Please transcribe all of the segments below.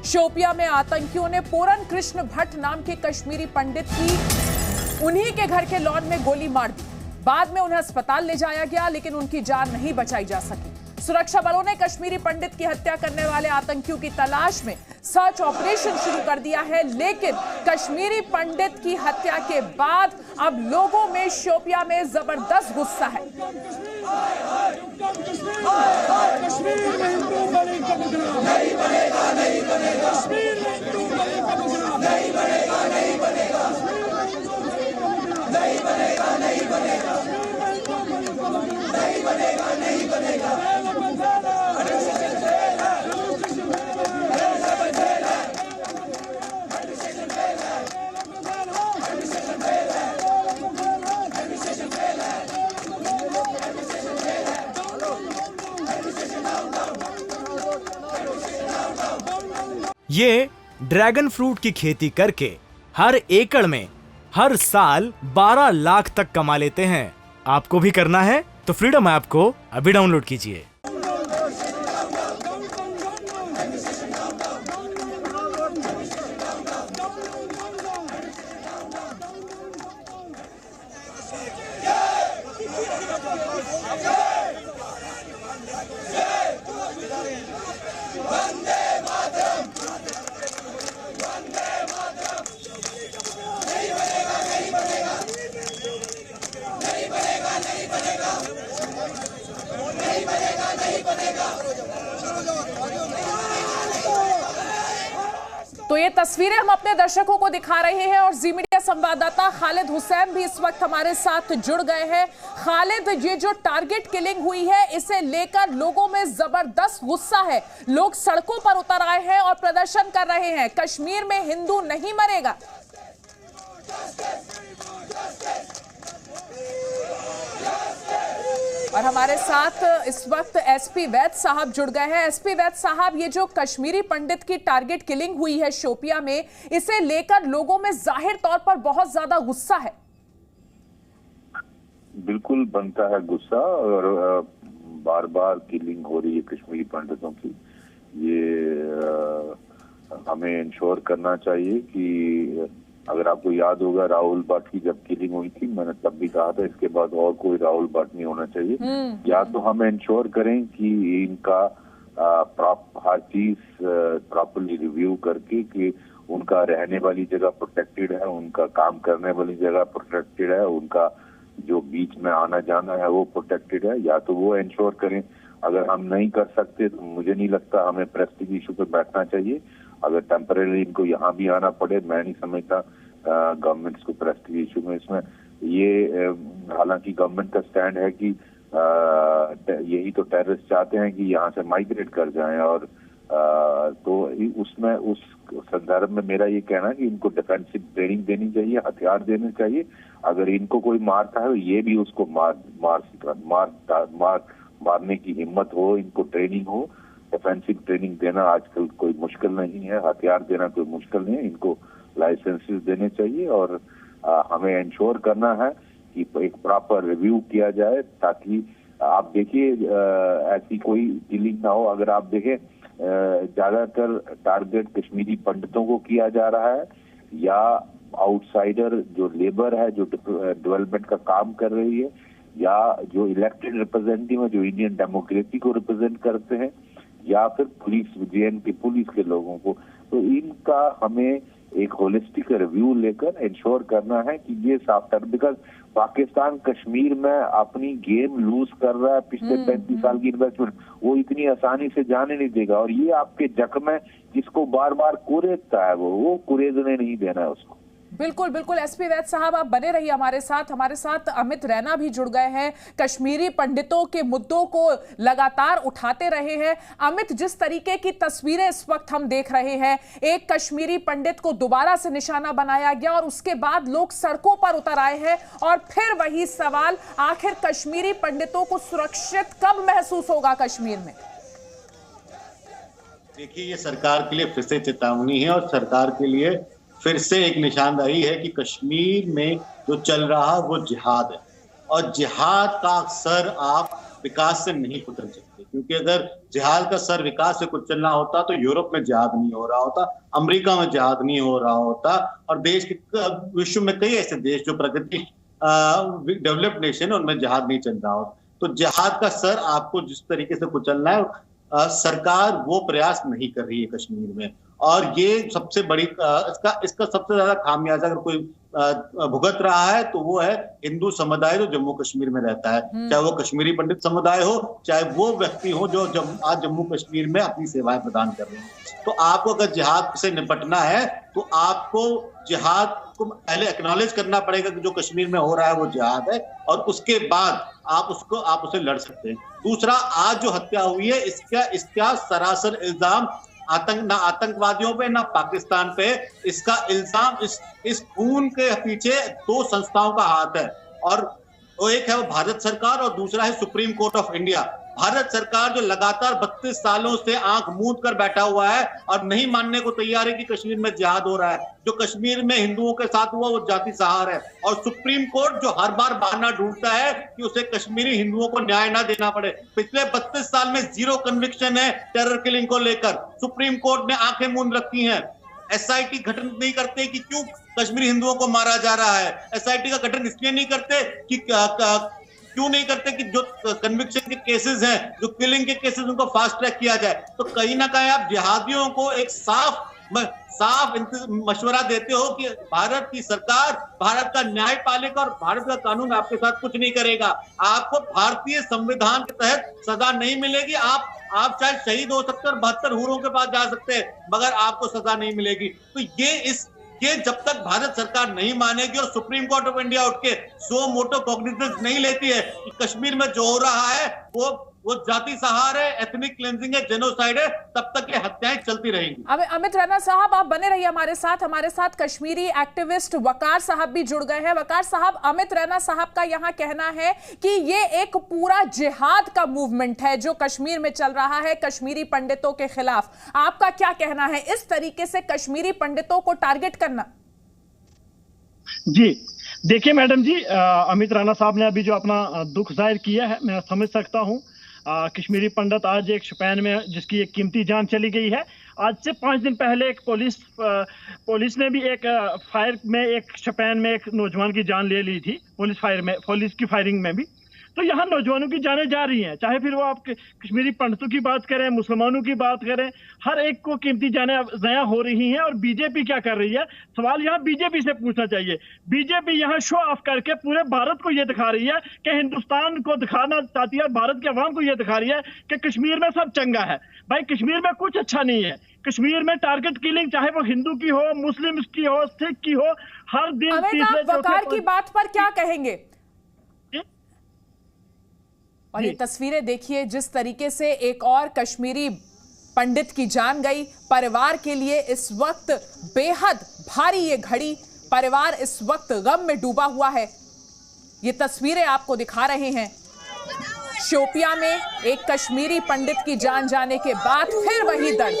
शोपियां में आतंकियों ने पूरन कृष्ण भट्ट नाम के कश्मीरी पंडित की उन्हीं के घर के लॉन में गोली मार दी। बाद में उन्हें अस्पताल ले जाया गया, लेकिन उनकी जान नहीं बचाई जा सकी। सुरक्षा बलों ने कश्मीरी पंडित की हत्या करने वाले आतंकियों की तलाश में सर्च ऑपरेशन शुरू कर दिया है, लेकिन कश्मीरी पंडित की हत्या के बाद अब लोगों में शोपियां में जबरदस्त गुस्सा है। ये ड्रैगन फ्रूट की खेती करके हर एकड़ में हर साल 12 लाख तक कमा लेते हैं। आपको भी करना है तो फ्रीडम ऐप को अभी डाउनलोड कीजिए। तो ये तस्वीरें हम अपने दर्शकों को दिखा रहे हैं और जी मीडिया संवाददाता खालिद हुसैन भी इस वक्त हमारे साथ जुड़ गए हैं। खालिद, ये जो टारगेट किलिंग हुई है, इसे लेकर लोगों में जबरदस्त गुस्सा है। लोग सड़कों पर उतर आए हैं और प्रदर्शन कर रहे हैं। कश्मीर में हिंदू नहीं मरेगा। और हमारे साथ इस वक्त एसपी वैद साहब जुड़ गए हैं। एसपी वैद साहब, ये जो कश्मीरी पंडित की टारगेट किलिंग हुई है शोपियां में, इसे लेकर लोगों में जाहिर तौर पर बहुत ज्यादा गुस्सा है। बिल्कुल बनता है गुस्सा, और बार बार किलिंग हो रही है कश्मीरी पंडितों की। ये हमें इंश्योर करना चाहिए कि अगर आपको याद होगा, राहुल भट्ट की जब किलिंग हुई थी, मैंने तब भी कहा था इसके बाद और कोई राहुल भट्ट नहीं होना चाहिए। या तो हम इंश्योर करें कि इनका हर चीज प्रॉपरली रिव्यू करके कि उनका रहने वाली जगह प्रोटेक्टेड है, उनका काम करने वाली जगह प्रोटेक्टेड है, उनका जो बीच में आना जाना है वो प्रोटेक्टेड है। या तो वो इंश्योर करें। अगर हम नहीं कर सकते तो मुझे नहीं लगता हमें प्रेस्टीज इशू पे बैठना चाहिए। अगर टेम्परेरी इनको यहाँ भी आना पड़े, मैं नहीं समझता गवर्नमेंट्स को प्रेस्टीज इशू में इसमें ये हालांकि गवर्नमेंट का स्टैंड है कि यही तो टेररिस्ट चाहते हैं कि यहाँ से माइग्रेट कर जाएं, और तो उसमें उस संदर्भ में मेरा ये कहना है कि इनको डिफेंसिव ट्रेनिंग देनी चाहिए, हथियार देने चाहिए। अगर इनको कोई मारता है तो ये भी उसको मारने की हिम्मत हो, इनको ट्रेनिंग हो। डिफेंसिव ट्रेनिंग देना आजकल कोई मुश्किल नहीं है, हथियार देना कोई मुश्किल नहीं है। इनको लाइसेंसेस देने चाहिए, और हमें इंश्योर करना है कि एक प्रॉपर रिव्यू किया जाए, ताकि आप देखिए ऐसी कोई किलिंग ना हो। अगर आप देखें ज्यादातर टारगेट कश्मीरी पंडितों को किया जा रहा है, या आउटसाइडर जो लेबर है, जो डेवलपमेंट का काम कर रही है, या जो इलेक्टेड रिप्रेजेंटेटिव है, जो इंडियन डेमोक्रेसी को रिप्रेजेंट करते हैं, या फिर पुलिस, जेएन की पुलिस के लोगों को। तो इनका हमें एक होलिस्टिक रिव्यू लेकर इंश्योर करना है कि ये साफ कर, बिकॉज पाकिस्तान कश्मीर में अपनी गेम लूज कर रहा है। पिछले 35 साल की इन्वेस्टमेंट वो इतनी आसानी से जाने नहीं देगा, और ये आपके जख्म है जिसको बार बार कुरेदता है, वो कुरेदने नहीं देना है उसको। बिल्कुल बिल्कुल। एसपी वैद साहब, आप बने रहिए हमारे साथ अमित रैना भी जुड़ गए हैं, कश्मीरी पंडितों के मुद्दों को लगातार उठाते रहे हैं। अमित, जिस तरीके की तस्वीरें इस वक्त हम देख रहे हैं, एक कश्मीरी पंडित को दोबारा से निशाना बनाया गया और उसके बाद लोग सड़कों पर उतर आए हैं, और फिर वही सवाल, आखिर कश्मीरी पंडितों को सुरक्षित कब महसूस होगा कश्मीर में? देखिए, ये सरकार के लिए फिर से चेतावनी है, और सरकार के लिए फिर से एक निशानदाही है कि कश्मीर में जो चल रहा वो जिहाद है, और जिहाद का अक्सर आप विकास से नहीं उतर सकते। क्योंकि अगर जिहाद का सर विकास से कुछ चलना होता तो यूरोप में जिहाद नहीं हो रहा होता, अमेरिका में जिहाद नहीं हो रहा होता, और देश के विश्व में कई ऐसे देश जो प्रगति डेवलप्ड नेशन है उनमें जिहाद नहीं चल रहा होता। तो जिहाद का सर आपको जिस तरीके से कुचलना है, सरकार वो प्रयास नहीं कर रही है कश्मीर में, और ये सबसे बड़ी इसका सबसे ज्यादा खामियाजा अगर कोई भुगत रहा है तो वो है हिंदू समुदाय जो जम्मू कश्मीर में रहता है, चाहे वो कश्मीरी पंडित समुदाय हो, चाहे वो व्यक्ति हो जो आज जम्मू कश्मीर में अपनी सेवाएं प्रदान कर रहे हैं। तो आपको अगर जिहाद से निपटना है तो आपको जिहाद को पहले एक्नॉलेज करना पड़ेगा कि जो कश्मीर में हो रहा है वो जिहाद है, और उसके बाद आप उसे लड़ सकते हैं। दूसरा, आज जो हत्या हुई है इसका सरासर इल्जाम ना आतंकवादियों पे ना पाकिस्तान पे, इसका इल्जाम इस खून के पीछे दो संस्थाओं का हाथ है, और वो एक है वो भारत सरकार और दूसरा है supreme court of India. Bharat सरकार जो लगातार 32 सालों से आंख मूंद कर बैठा हुआ है और नहीं मानने को तैयार है कि कश्मीर में जिहाद हो रहा है, जो कश्मीर में हिंदुओं के साथ हुआ वो जाति सहार है, और सुप्रीम कोर्ट जो हर बार बहाना ढूंढता है कि उसे कश्मीरी हिंदुओं को न्याय ना देना पड़े। पिछले 32 साल में 0 कन्विक्शन है टेरर किलिंग को लेकर। सुप्रीम कोर्ट ने आंखें मूंद रखी हैं। एसआईटी गठन नहीं करते कि क्यों कश्मीरी हिंदुओं को मारा जा रहा है। एसआईटी का गठन इसलिए नहीं करते कि क्यों नहीं करते कि जो कन्विक्शन के केसेस हैं, जो किलिंग के केसेस, उनको फास्ट ट्रैक किया जाए। तो कहीं ना कहीं आप जिहादियों को एक साफ मशवरा देते हो कि भारत की सरकार भारत का न्यायपालिका और भारत का कानून आपके साथ कुछ नहीं करेगा, आपको भारतीय संविधान के तहत सजा नहीं मिलेगी। आप चाहे शहीद हो सकते हैं और 72 हूरों के पास जा सकते हैं, मगर आपको सजा नहीं मिलेगी। तो ये जब तक भारत सरकार नहीं मानेगी और सुप्रीम कोर्ट ऑफ इंडिया उठ के सो मोटो कॉग्निजेंस नहीं लेती है कि कश्मीर में जो हो रहा है वो जाति सहार है, एथनिक क्लेंजिंग है, जेनोसाइड है, तब तक ये हत्याएं चलती रहेंगी। अमित रैना साहब, आप बने रहिए हमारे साथ कश्मीरी एक्टिविस्ट वकार साहब भी जुड़ गए हैं। वकार साहब, अमित रैना साहब का यहां कहना है कि ये एक पूरा जिहाद का मूवमेंट है जो कश्मीर में चल रहा है कश्मीरी पंडितों के खिलाफ। आपका क्या कहना है इस तरीके से कश्मीरी पंडितों को टारगेट करना? जी देखिए मैडम जी, अमित रैना साहब ने अभी जो अपना दुख जाहिर किया है मैं समझ सकता हूँ। कश्मीरी पंडित आज एक शोपियान में जिसकी एक कीमती जान चली गई है। आज से 5 दिन पहले एक पुलिस ने भी एक फायर में एक शोपियान में एक नौजवान की जान ले ली थी, पुलिस की फायरिंग में भी। तो यहाँ नौजवानों की जानें जा रही हैं, चाहे फिर वो आप कश्मीरी पंडितों की बात करें, मुसलमानों की बात करें, हर एक को कीमती जानें ज़ाया हो रही हैं। और बीजेपी क्या कर रही है, सवाल यहाँ बीजेपी से पूछना चाहिए। बीजेपी यहाँ शो ऑफ करके पूरे भारत को ये दिखा रही है कि हिंदुस्तान को दिखाना चाहती है, भारत के अवाम को ये दिखा रही है कि कश्मीर में सब चंगा है। भाई कश्मीर में कुछ अच्छा नहीं है। कश्मीर में टारगेट किलिंग चाहे वो हिंदू की हो, मुस्लिम की हो, सिख की हो, हर दिन वकार की बात पर क्या कहेंगे? और ये तस्वीरें देखिए जिस तरीके से एक और कश्मीरी पंडित की जान गई। परिवार के लिए इस वक्त बेहद भारी ये घड़ी, परिवार इस वक्त गम में डूबा हुआ है। ये तस्वीरें आपको दिखा रहे हैं शोपियां में एक कश्मीरी पंडित की जान जाने के बाद फिर वही दर्द।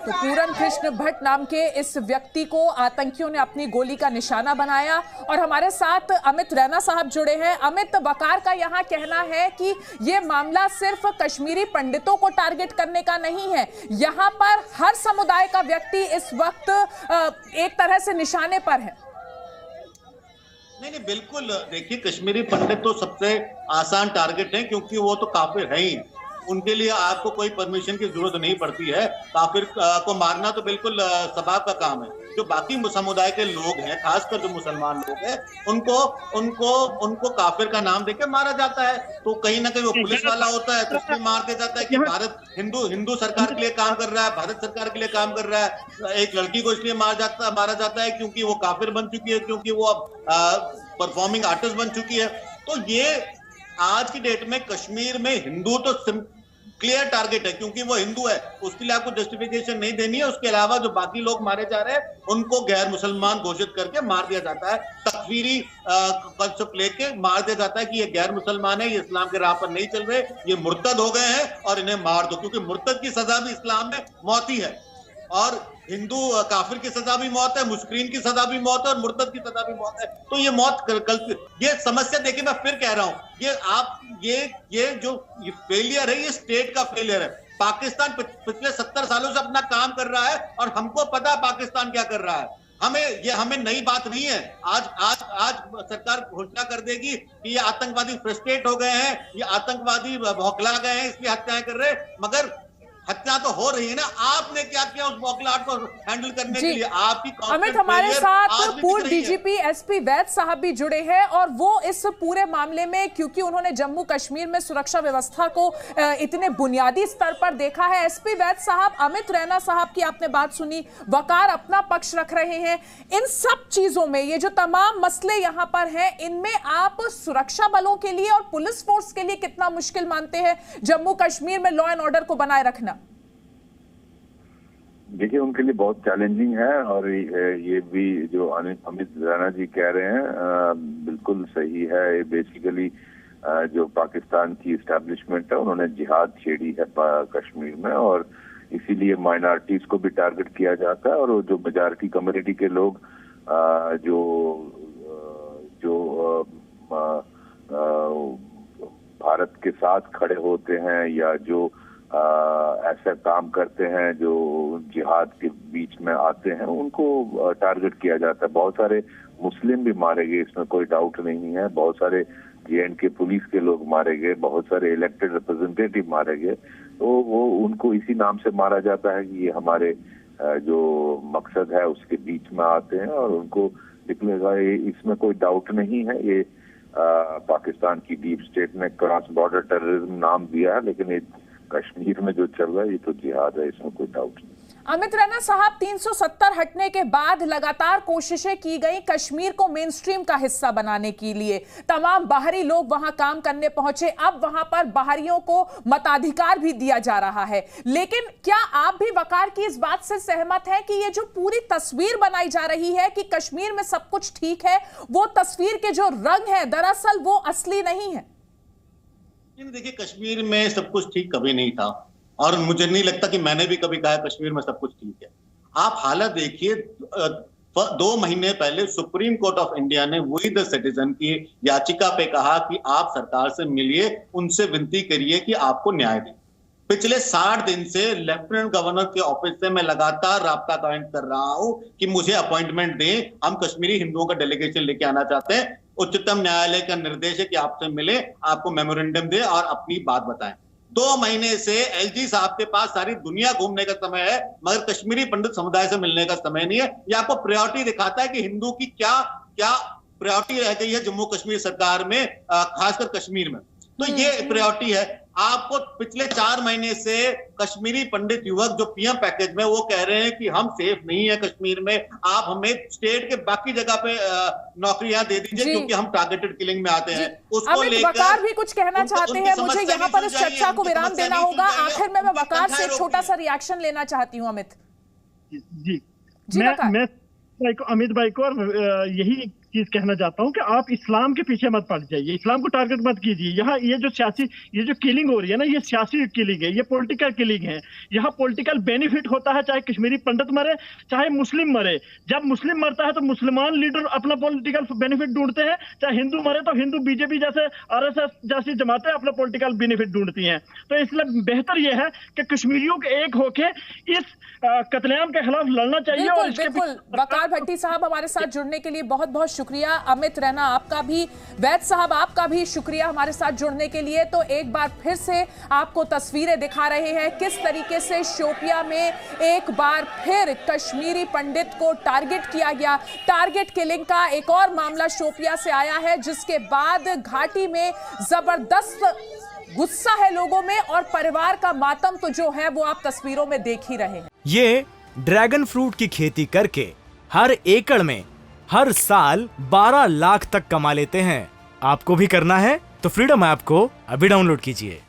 तो पूरन कृष्ण भट्ट नाम के इस व्यक्ति को आतंकियों ने अपनी गोली का निशाना बनाया। और हमारे साथ अमित रैना साहब जुड़े हैं। अमित, वकार का यहाँ कहना है कि ये मामला सिर्फ कश्मीरी पंडितों को टारगेट करने का नहीं है, यहाँ पर हर समुदाय का व्यक्ति इस वक्त एक तरह से निशाने पर है। नहीं, बिल्कुल। देखिए, कश्मीरी पंडित तो सबसे आसान टारगेट है क्योंकि वो तो काफिर है ही। उनके लिए आपको कोई परमिशन की जरूरत नहीं पड़ती है। काफिर को मारना तो बिल्कुल सबाब का काम है। जो बाकी समुदाय के लोग हैं, खासकर जो मुसलमान लोग हैं, उनको काफिर का नाम देकर मारा जाता है। तो कहीं ना कहीं वो पुलिस वाला होता है तो उसमें मार दिया जाता है कि भारत हिंदू सरकार के लिए काम कर रहा है, भारत सरकार के लिए काम कर रहा है। एक लड़की को इसलिए मारा जाता है क्योंकि वो काफिर बन चुकी है, क्योंकि वो अब परफॉर्मिंग आर्टिस्ट बन चुकी है। तो ये आज की डेट में कश्मीर में हिंदू तो क्लियर टारगेट है, क्योंकि वो हिंदू है, उसके लिए आपको जस्टिफिकेशन नहीं देनी है। उसके अलावा जो बाकी लोग मारे जा रहे हैं उनको गैर मुसलमान घोषित करके मार दिया जाता है, तकफीरी कंसेप्ट लेके मार दिया जाता है कि ये गैर मुसलमान है, ये इस्लाम के राह पर नहीं चल रहे, ये मुर्तद हो गए हैं और इन्हें मार दो, क्योंकि मुर्तद की सजा भी इस्लाम में मौत ही है, और हिंदू काफिर की सजा भी मौत है, मुशरिकीन की सजा भी मौत है, और मुर्तद की सजा भी मौत है। तो ये मौत ये समस्या देखिए, मैं फिर कह रहा हूं, ये जो फेलियर है, ये स्टेट का फेलियर है। पाकिस्तान पिछले 70 सालों से अपना काम कर रहा है और हमको पता है पाकिस्तान क्या कर रहा है। हमें नई बात नहीं है। आज सरकार घोषणा कर देगी कि ये आतंकवादी फ्रस्ट्रेट हो गए हैं, ये आतंकवादी बौखला गए हैं, इसलिए हत्याएं कर रहे हैं, मगर हत्या तो हो रही है ना। आपने क्या किया उस बौखलाहट को हैंडल करने के लिए? आपकी अमित, हमारे साथ पूर्व डीजीपी एसपी वैद साहब भी जुड़े हैं और वो इस पूरे मामले में, क्योंकि उन्होंने जम्मू कश्मीर में सुरक्षा व्यवस्था को इतने बुनियादी स्तर पर देखा है। एसपी वैद साहब, अमित रैना साहब की आपने बात सुनी, वकार अपना पक्ष रख रहे हैं। इन सब चीजों में ये जो तमाम मसले यहां पर हैं, इनमें आप सुरक्षा बलों के लिए और पुलिस फोर्स के लिए कितना मुश्किल मानते हैं जम्मू कश्मीर में लॉ एंड ऑर्डर को बनाए रखना? देखिए, उनके लिए बहुत चैलेंजिंग है, और ये भी जो अमित रैना जी कह रहे हैं बिल्कुल सही है। बेसिकली जो पाकिस्तान की इस्टेब्लिशमेंट है, उन्होंने जिहाद छेड़ी है कश्मीर में, और इसीलिए माइनॉरिटीज को भी टारगेट किया जाता है, और जो मेजॉरिटी कम्युनिटी के लोग जो भारत के साथ खड़े होते हैं या जो ऐसा काम करते हैं, जो जिहाद के बीच में आते हैं, उनको टारगेट किया जाता है। बहुत सारे मुस्लिम भी मारे गए, इसमें कोई डाउट नहीं है। बहुत सारे JNK पुलिस के लोग मारे गए, बहुत सारे इलेक्टेड रिप्रेजेंटेटिव मारे गए। तो वो उनको इसी नाम से मारा जाता है कि ये हमारे जो मकसद है उसके बीच में आते हैं, और उनको निकलेगा, इसमें कोई डाउट नहीं है। ये पाकिस्तान की डीप स्टेट ने क्रॉस बॉर्डर टेररिज्म नाम दिया है, लेकिन ये कश्मीर में जो चल रहा है ये तो जिहाद है, इसमें कोई डाउट नहीं। अमित रैना साहब, 370 हटने के बाद लगातार कोशिशें की गई कश्मीर को मेन स्ट्रीम का हिस्सा बनाने के लिए। तमाम बाहरी लोग वहां काम करने पहुंचे, अब वहां पर बाहरियों को मताधिकार भी दिया जा रहा है। लेकिन क्या आप भी वकार की इस बात से सहमत हैं कि ये जो पूरी तस्वीर बनाई जा रही है कि कश्मीर में सब कुछ ठीक है, वो तस्वीर के जो रंग है दरअसल वो असली नहीं है? देखिए, कश्मीर में सब कुछ ठीक कभी नहीं था, और मुझे नहीं लगता कि मैंने भी कभी कहा कश्मीर में सब कुछ ठीक है। आप हालत देखिए, 2 महीने पहले सुप्रीम कोर्ट ऑफ इंडिया ने वी द सिटीजन की याचिका पे कहा कि आप सरकार से मिलिए, उनसे विनती करिए कि आपको न्याय दें। पिछले 60 दिन से लेफ्टिनेंट गवर्नर के ऑफिस से मैं लगातार राब्ता कायम कर रहा हूं कि मुझे अपॉइंटमेंट दें, हम कश्मीरी हिंदुओं का डेलीगेशन लेके आना चाहते हैं। उच्चतम न्यायालय का निर्देश है कि आपसे मिले, आपको मेमोरेंडम दे और अपनी बात बताएं। 2 महीने से LG साहब के पास सारी दुनिया घूमने का समय है, मगर कश्मीरी पंडित समुदाय से मिलने का समय नहीं है। ये आपको प्रायोरिटी दिखाता है कि हिंदू की क्या प्रायोरिटी रह गई है जम्मू कश्मीर सरकार में, खासकर कश्मीर में। तो ये प्रायोरिटी है। आपको पिछले 4 महीने से कश्मीरी पंडित युवक जो PM पैकेज में, वो कह रहे हैं कि हम सेफ नहीं है कश्मीर में, आप हमें स्टेट के बाकी जगह पे नौकरियां दे दीजिए, क्योंकि हम टारगेटेड किलिंग में आते हैं। उसको लेकर वकार भी कुछ कहना चाहते हैं। मुझे यहाँ पर इस चर्चा को विराम देना होगा। आखिर में मैं वकार से एक छोटा सा रिएक्शन लेना चाहती हूँ। अमित जी, मैं अमित भाई को यही चीज कहना चाहता हूं कि आप इस्लाम के पीछे मत पड़ जाइए, इस्लाम को टारगेट मत कीजिए। यहाँ ये जो किलिंग हो रही है ना, ये सियासी किलिंग है, ये पॉलिटिकल किलिंग है। यहाँ पॉलिटिकल बेनिफिट होता है, चाहे कश्मीरी पंडित मरे, चाहे मुस्लिम मरे। जब मुस्लिम मरता है तो मुसलमान लीडर अपना पॉलिटिकल बेनिफिट ढूंढते हैं, चाहे हिंदू मरे तो हिंदू BJP जैसे RSS जैसी जमातें अपना पॉलिटिकल बेनिफिट ढूंढती हैं। तो इसलिए बेहतर यह है कि कश्मीरियों के एक होके इस कत्लेआम के खिलाफ लड़ना चाहिए। और बिल्कुल। वकार भट्टी साहब, हमारे साथ जुड़ने के लिए बहुत बहुत शुक्रिया। अमित रैना आपका भी, वैद साहब आपका भी शुक्रिया हमारे साथ जुड़ने के लिए। तो एक बार फिर से आपको तस्वीरें दिखा रहे हैं किस तरीके से शोपिया में एक बार फिर कश्मीरी पंडित को टारगेट किया गया। टारगेट किलिंग का एक और मामला शोपिया से आया है, जिसके बाद घाटी में जबरदस्त गुस्सा है लोगों में, और परिवार का मातम तो जो है वो आप तस्वीरों में देख ही रहे हैं। ये ड्रैगन फ्रूट की खेती करके हर एकड़ में हर साल 12 लाख तक कमा लेते हैं। आपको भी करना है तो फ्रीडम ऐप को अभी डाउनलोड कीजिए।